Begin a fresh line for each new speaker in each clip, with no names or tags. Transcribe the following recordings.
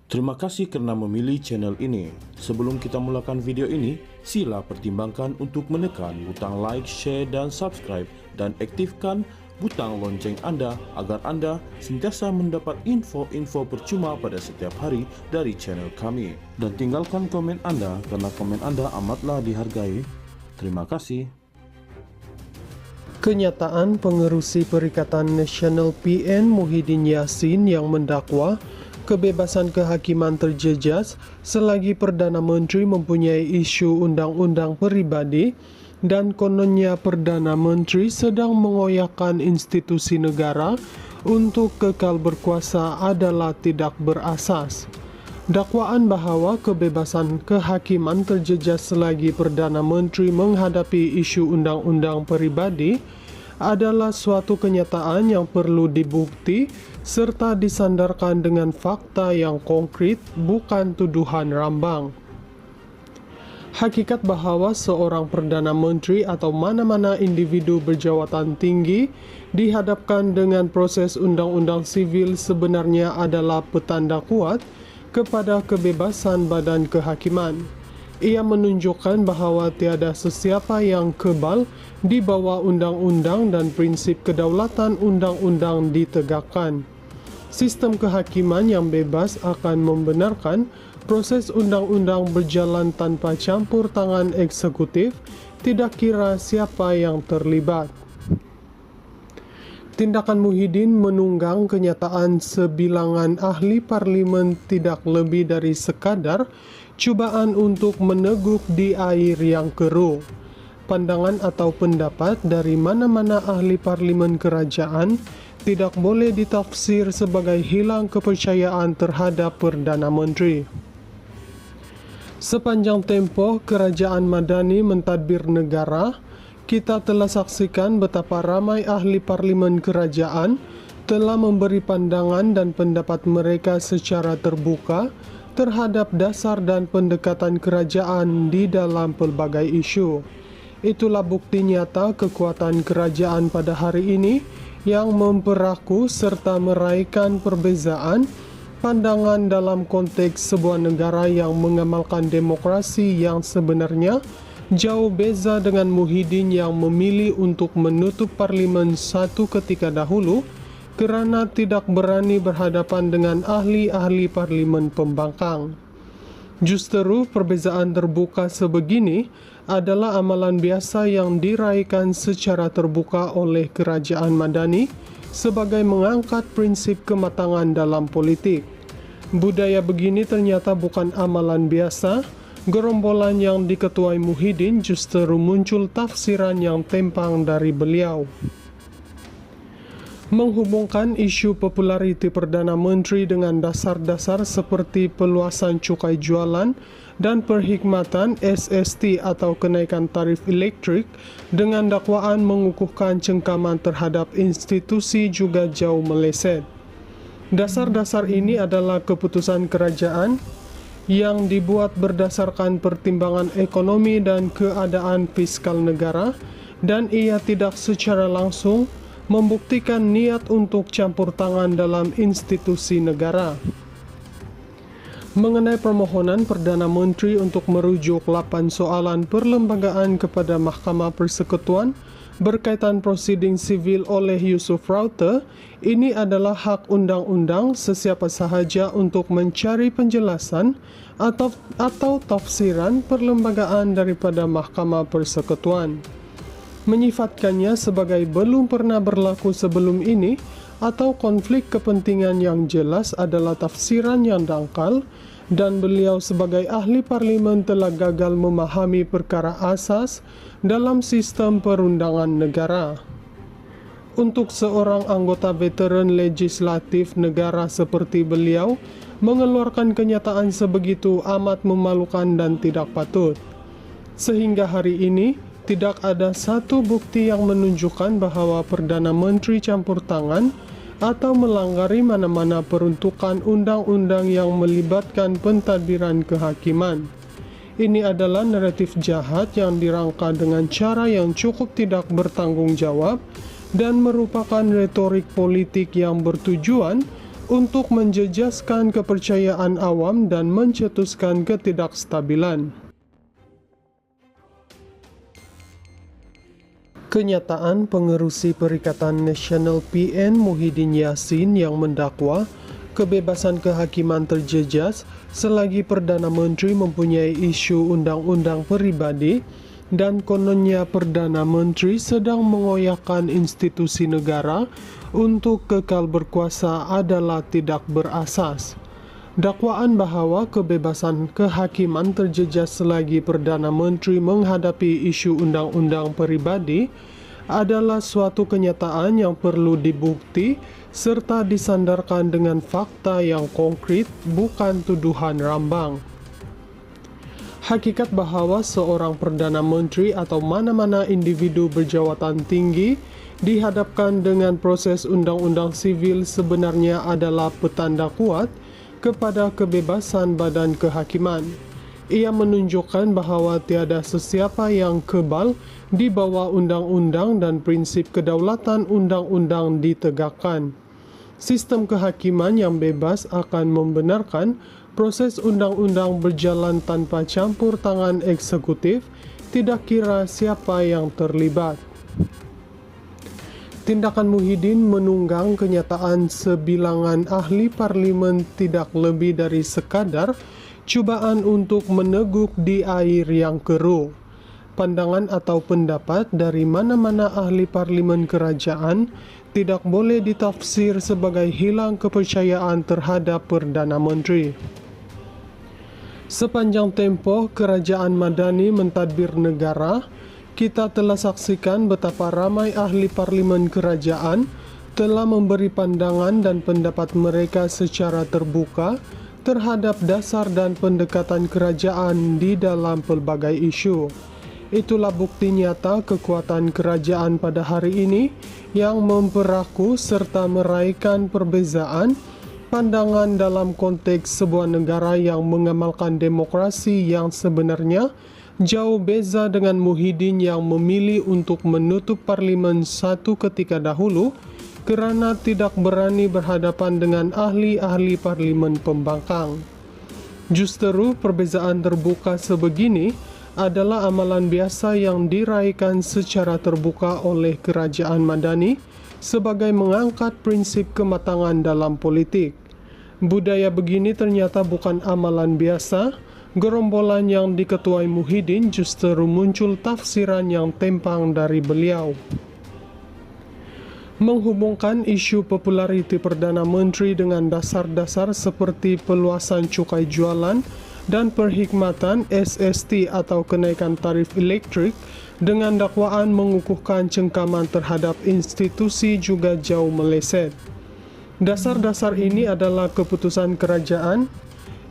Terima kasih karena memilih channel ini. Sebelum kita mulakan video ini, sila pertimbangkan untuk menekan butang like, share, dan subscribe, dan aktifkan butang lonceng Anda agar Anda sentiasa mendapat info-info percuma pada setiap hari dari channel kami. Dan tinggalkan komen Anda karena komen Anda amatlah dihargai. Terima kasih.
Kenyataan pengerusi Perikatan Nasional PN Muhyiddin Yassin yang mendakwa kebebasan kehakiman terjejas selagi Perdana Menteri mempunyai isu undang-undang peribadi dan kononnya Perdana Menteri sedang mengoyakkan institusi negara untuk kekal berkuasa adalah tidak berasas. Dakwaan bahawa kebebasan kehakiman terjejas selagi Perdana Menteri menghadapi isu undang-undang peribadi adalah suatu kenyataan yang perlu dibukti serta disandarkan dengan fakta yang konkret, bukan tuduhan rambang. Hakikat bahawa seorang Perdana Menteri atau mana-mana individu berjawatan tinggi dihadapkan dengan proses undang-undang sivil sebenarnya adalah petanda kuat kepada kebebasan badan kehakiman. Ia menunjukkan bahawa tiada sesiapa yang kebal di bawah undang-undang dan prinsip kedaulatan undang-undang ditegakkan. Sistem kehakiman yang bebas akan membenarkan proses undang-undang berjalan tanpa campur tangan eksekutif, tidak kira siapa yang terlibat. Tindakan Muhyiddin menunggang kenyataan sebilangan ahli parlimen tidak lebih dari sekadar cubaan untuk meneguk di air yang keruh. Pandangan atau pendapat dari mana-mana ahli parlimen kerajaan tidak boleh ditafsir sebagai hilang kepercayaan terhadap Perdana Menteri. Sepanjang tempoh kerajaan Madani mentadbir negara, kita telah saksikan betapa ramai ahli parlimen kerajaan telah memberi pandangan dan pendapat mereka secara terbuka terhadap dasar dan pendekatan kerajaan di dalam pelbagai isu. Itulah bukti nyata kekuatan kerajaan pada hari ini yang memperaku serta meraihkan perbezaan pandangan dalam konteks sebuah negara yang mengamalkan demokrasi yang sebenarnya jauh beza dengan Muhyiddin yang memilih untuk menutup parlimen satu ketika dahulu kerana tidak berani berhadapan dengan ahli-ahli parlimen pembangkang. Justeru perbezaan terbuka sebegini adalah amalan biasa yang diraihkan secara terbuka oleh kerajaan Madani sebagai mengangkat prinsip kematangan dalam politik. Budaya begini ternyata bukan amalan biasa. Gerombolan yang diketuai Muhyiddin justeru muncul tafsiran yang tempang dari beliau. Menghubungkan isu populariti Perdana Menteri dengan dasar-dasar seperti peluasan cukai jualan dan perkhidmatan SST atau kenaikan tarif elektrik dengan dakwaan mengukuhkan cengkaman terhadap institusi juga jauh meleset. Dasar-dasar ini adalah keputusan kerajaan yang dibuat berdasarkan pertimbangan ekonomi dan keadaan fiskal negara, dan ia tidak secara langsung membuktikan niat untuk campur tangan dalam institusi negara. Mengenai permohonan Perdana Menteri untuk merujuk 8 soalan perlembagaan kepada Mahkamah Persekutuan berkaitan prosiding sivil oleh Yusuf Rauter, ini adalah hak undang-undang sesiapa sahaja untuk mencari penjelasan atau tafsiran perlembagaan daripada Mahkamah Persekutuan. Menyifatkannya sebagai belum pernah berlaku sebelum ini atau konflik kepentingan yang jelas adalah tafsiran yang dangkal, dan beliau sebagai ahli parlimen telah gagal memahami perkara asas dalam sistem perundangan negara. Untuk seorang anggota veteran legislatif negara seperti beliau, mengeluarkan kenyataan sebegitu amat memalukan dan tidak patut. Sehingga hari ini, tidak ada satu bukti yang menunjukkan bahawa Perdana Menteri campur tangan atau melanggari mana-mana peruntukan undang-undang yang melibatkan pentadbiran kehakiman. Ini adalah naratif jahat yang dirangka dengan cara yang cukup tidak bertanggung jawab dan merupakan retorik politik yang bertujuan untuk menjejaskan kepercayaan awam dan mencetuskan ketidakstabilan. Kenyataan pengerusi Perikatan Nasional PN Muhyiddin Yassin yang mendakwa kebebasan kehakiman terjejas selagi Perdana Menteri mempunyai isu undang-undang peribadi dan kononnya Perdana Menteri sedang mengoyakkan institusi negara untuk kekal berkuasa adalah tidak berasas. Dakwaan bahawa kebebasan kehakiman terjejas selagi Perdana Menteri menghadapi isu undang-undang peribadi adalah suatu kenyataan yang perlu dibukti serta disandarkan dengan fakta yang konkret, bukan tuduhan rambang. Hakikat bahawa seorang Perdana Menteri atau mana-mana individu berjawatan tinggi dihadapkan dengan proses undang-undang sivil sebenarnya adalah petanda kuat kepada kebebasan badan kehakiman. Ia menunjukkan bahawa tiada sesiapa yang kebal di bawah undang-undang dan prinsip kedaulatan undang-undang ditegakkan. Sistem kehakiman yang bebas akan membenarkan proses undang-undang berjalan tanpa campur tangan eksekutif, tidak kira siapa yang terlibat. Tindakan Muhyiddin menunggang kenyataan sebilangan ahli parlimen tidak lebih dari sekadar cubaan untuk meneguk di air yang keruh. Pandangan atau pendapat dari mana-mana ahli parlimen kerajaan tidak boleh ditafsir sebagai hilang kepercayaan terhadap Perdana Menteri. Sepanjang tempoh kerajaan Madani mentadbir negara, kita telah saksikan betapa ramai ahli parlimen kerajaan telah memberi pandangan dan pendapat mereka secara terbuka terhadap dasar dan pendekatan kerajaan di dalam pelbagai isu. Itulah bukti nyata kekuatan kerajaan pada hari ini yang memperaku serta meraihkan perbezaan pandangan dalam konteks sebuah negara yang mengamalkan demokrasi yang sebenarnya jauh beza dengan Muhyiddin yang memilih untuk menutup parlimen satu ketika dahulu kerana tidak berani berhadapan dengan ahli-ahli parlimen pembangkang. Justeru perbezaan terbuka sebegini adalah amalan biasa yang diraihkan secara terbuka oleh kerajaan Madani sebagai mengangkat prinsip kematangan dalam politik. Budaya begini ternyata bukan amalan biasa. Gerombolan yang diketuai Muhyiddin justru muncul tafsiran yang timpang dari beliau. Menghubungkan isu populariti Perdana Menteri dengan dasar-dasar seperti peluasan cukai jualan dan perkhidmatan SST atau kenaikan tarif elektrik dengan dakwaan mengukuhkan cengkaman terhadap institusi juga jauh meleset. Dasar-dasar ini adalah keputusan kerajaan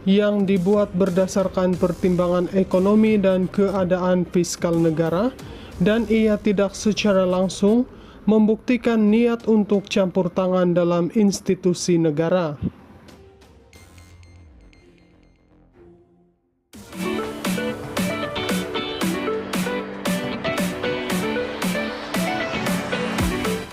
yang dibuat berdasarkan pertimbangan ekonomi dan keadaan fiskal negara, dan ia tidak secara langsung membuktikan niat untuk campur tangan dalam institusi negara.